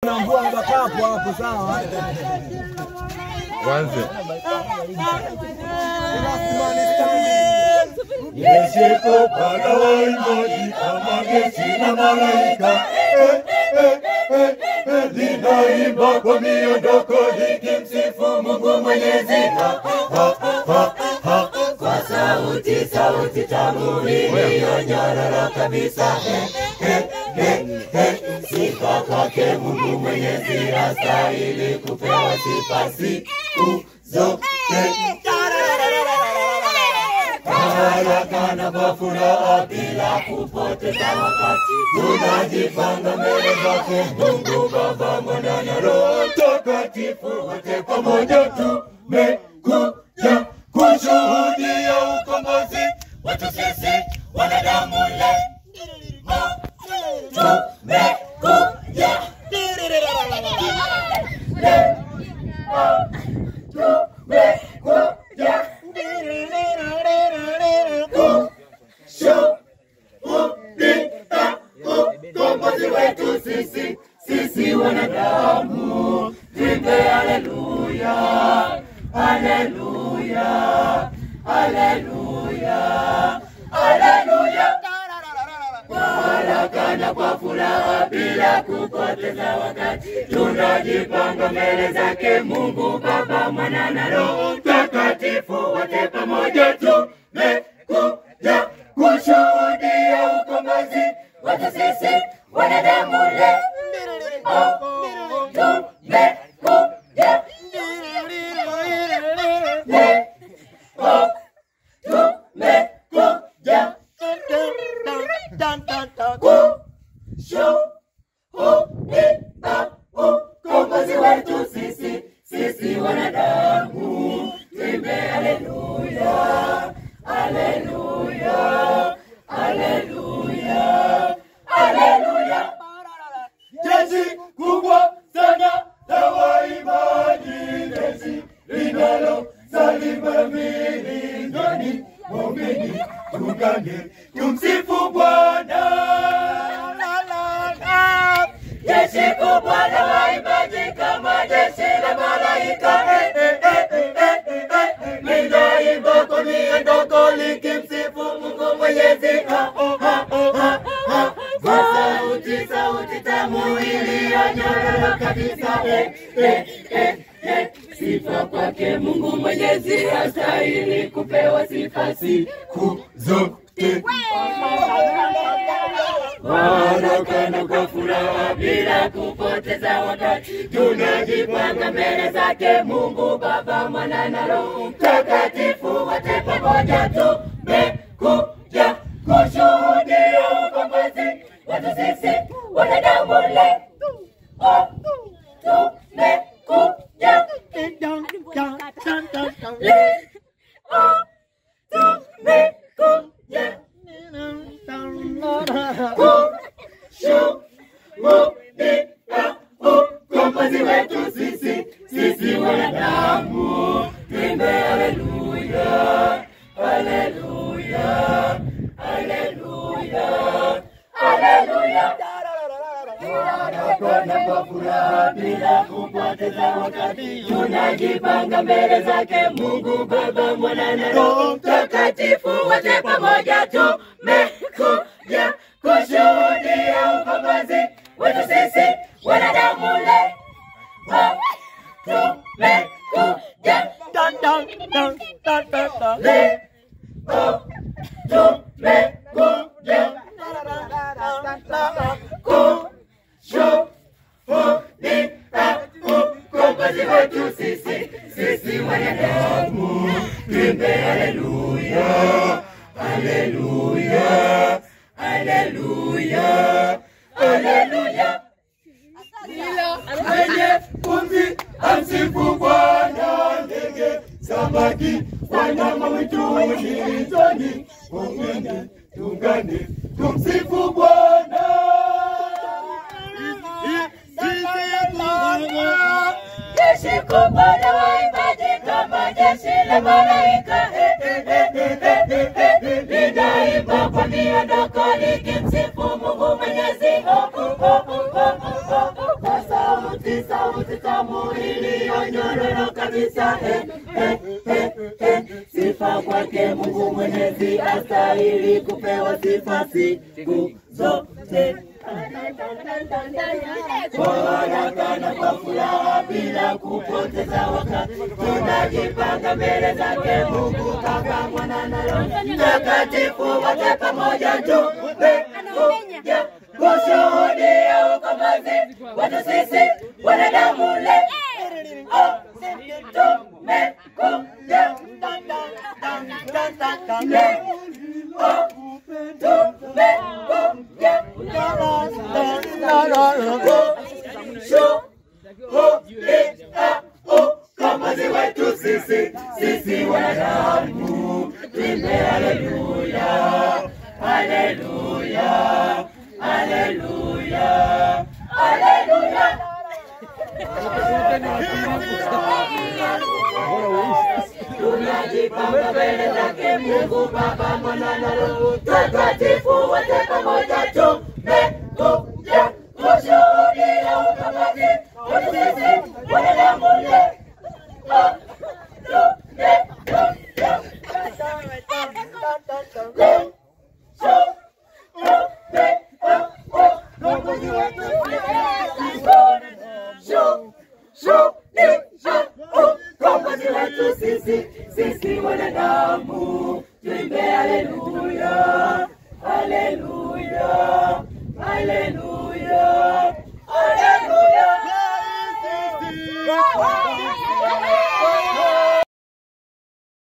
Naambua mbakapo hapo sawa. Kwanza. Yeshiko pala waimbaji kama jeshi la malaika. Linaimba kwa miondoko likimsifu Mungu Mwenyezi. Kwa sauti tamu iliyonyororo kabisa. Sifa kwake Mungu Mwenyezi, astahili kupewa sifa siku zote. Haraka na kwa furaha bila kupoteza wakati, tunajipanga mbele zake Mungu Baba, Mwana na Roho Mtakatifu, wote pamoja tumekuja kushuhudia ukombozi wetu sisi wanadamu leo. Sisi wanadamu, tuimbe haleluya, haleluya, haleluya, haleluya. Haraka na kwa furaha bila kupoteza wakati, tunajipanga mbele zake Mungu Baba, Mwana na Roho Mtakatifu, wote pamoja tumekuja kushuhudia ukombozi wetu sisi wanadamu leo. Ukombozi wetu sisi wanadamu, tuimbe haleluya, haleluya, haleluya, haleluya. Jeshi kubwa sana la waimbaji, jeshi linalo salima milingoni, momeni tungane tumsifu Bwana. Jeshi kubwa la waimbaji kama jeshi la malaika, linaimba kwa miondoko likimsifu Mungu Mwenyezi. Kwa sauti tamu iliyonyororo kabisa. Sifa kwake Mungu Mwenyezi, astahili kupewa sifa siku zote. Haraka na kwa furaha bila kupoteza wakati, tunajipanga mbele zake Mungu Baba, Mwana na Roho Mtakatifu, wote pamoja tumekuja kushuhudia ukombozi wetu sisi wanadamu leo. Tumekuja ukombozi wetu sisi wanadamu, tuimbe haleluya, haleluya, haleluya, haleluya. Haraka kwa furaha bila kupoteza wakati, tunajipanga mbele zake Mungu Baba, Mwana na Roho Mtakatifu, wote pamoja tumekuja kushuhudia ukombozi wetu sisi wanadamu leo. Tumekuja ukombozi wetu sisi wanadamu, tuimbe haleluya, haleluya, haleluya, haleluya. Mwenye pumzi amsifu Bwana, ndege, samaki, wanyama mwituni, njoni, ungeni, tungane, tumsifu Bwana. Jeshi kubwa la waimbaji kama jeshi la malaika, linaimba kwa miondoko likimsifu Mungu Mwenyezi. Kwa sauti tamu iliyonyororo kabisa. Sifa kwake Mungu Mwenyezi, astahili kupewa sifa siku zote. Kwa haraka na kwa furaha bila kupoteza wakati, tunajipanga mbele zake Mungu Baba, Mwana na Roho Mtakatifu, wote pamoja tumekuja kushuhudia ukombozi wetu sisi wanadamu leo. Ukombozi wetu sisi wanadamu, tuimbe haleluya, haleluya, haleluya, haleluya. Tunajipanga mbele zake Mungu Baba, Mwana na Roho Mtakatifu, wote pamoja tumekuja kushuhudia ukombozi wetu sisi wanadamu leo. Sisi wanadamu tuimbe haleluya.